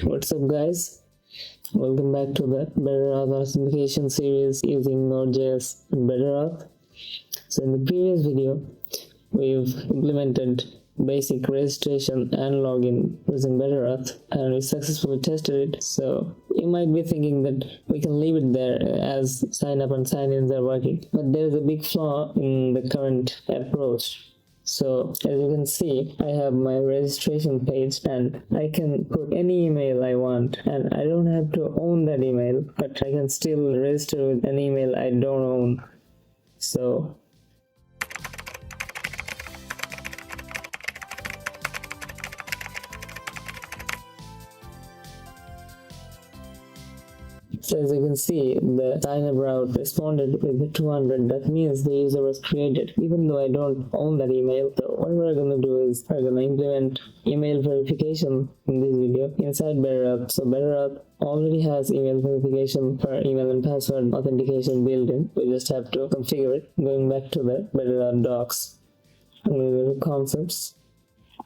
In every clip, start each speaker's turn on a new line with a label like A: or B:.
A: What's up, guys? Welcome back to the Better-Auth authentication series using Node.js and Better-Auth. So in the previous video, we've implemented basic registration and login using Better-Auth, and we successfully tested it. So you might be thinking that we can leave it there as sign up and sign ins are working, but there's a big flaw in the current approach. So as you can see, I have my registration page and I can put any email I want, and I don't have to own that email, but I can still register with an email I don't own. So as you can see, the sign-up route responded with the 200. That means the user was created, even though I don't own that email. So what we're going to do is we're going to implement email verification in this video inside Better-Auth. So Better-Auth already has email verification for email and password authentication built in. We just have to configure it. Going back to the Better-Auth docs, I'm going to go to concepts,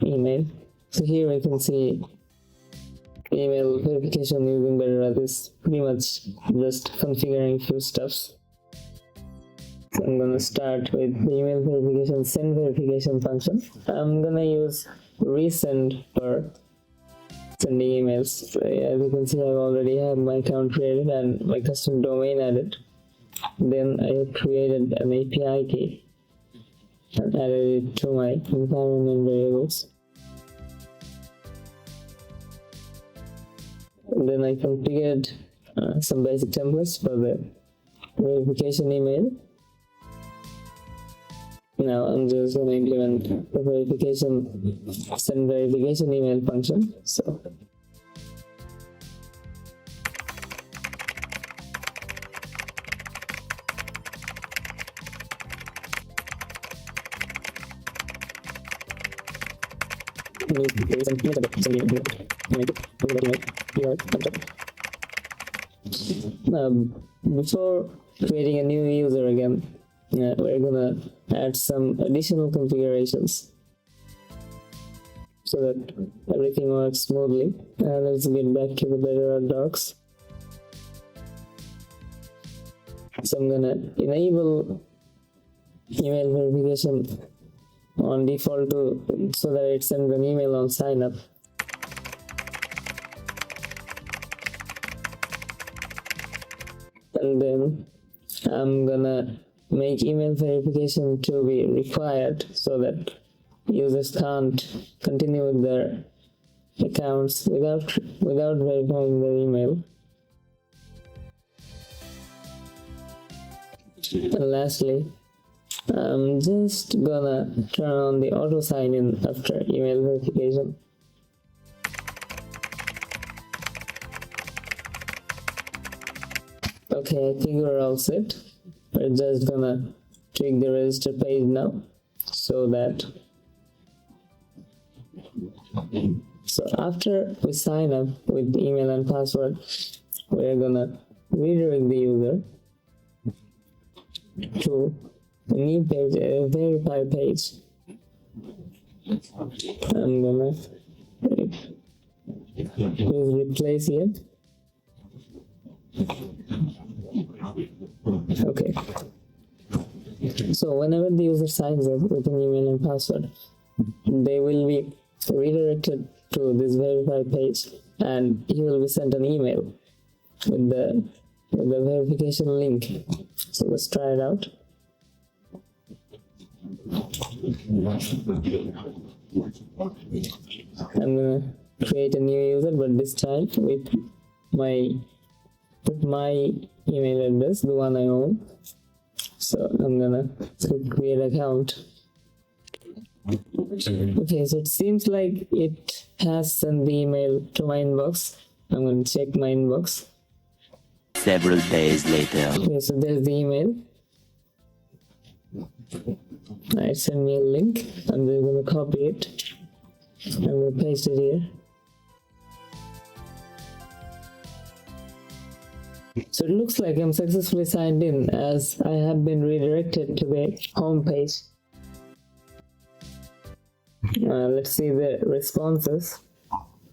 A: email. So here we can see email verification using Better-Auth is pretty much just configuring few stuffs. So I'm gonna start with the email verification send verification function. I'm gonna use resend for sending emails. So as you can see, I've already have my account created and my custom domain added. Then I have created an API key and added it to my environment variables. Then I configured some basic templates for the verification email. Now I'm just going to implement the verification send verification email function. So before creating a new user again, we're gonna add some additional configurations so that everything works smoothly. Let's get back to the Better-Auth docs. So I'm gonna enable email verification on default so that it sends an email on sign up. And then I'm gonna make email verification to be required so that users can't continue with their accounts without verifying their email. And lastly, I'm just gonna turn on the auto sign-in after email verification. Okay, I think we're all set. We're just gonna tweak the register page now so after we sign up with email and password, we're gonna redirect the user to a new page, a verify page. I'm gonna use replace here. Okay. So whenever the user signs up with an email and password, they will be redirected to this verify page, and he will be sent an email with the verification link. So let's try it out. I'm gonna create a new user, but this time with my email address, the one I own. So I'm gonna create an account. Okay, so it seems like it has sent the email to my inbox. I'm gonna check my inbox.
B: Several days later.
A: Okay, so there's the email. It sent me a link. I'm just gonna copy it. I'm gonna paste it here. So it looks like I'm successfully signed in, as I have been redirected to the home page. Let's see the responses.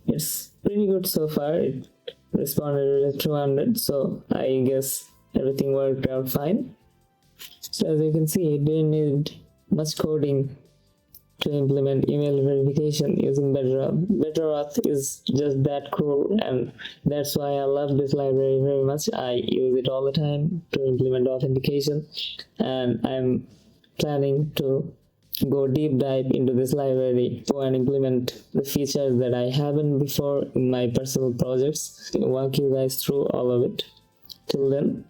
A: It's pretty good so far. It responded with 200, so I guess everything worked out fine. So as you can see, it didn't need much coding to implement email verification using Better-Auth. Better-Auth is just that cool, and that's why I love this library very much. I use it all the time to implement authentication, and I'm planning to go deep dive into this library, go and implement the features that I haven't before in my personal projects, walk you guys through all of it. Till then,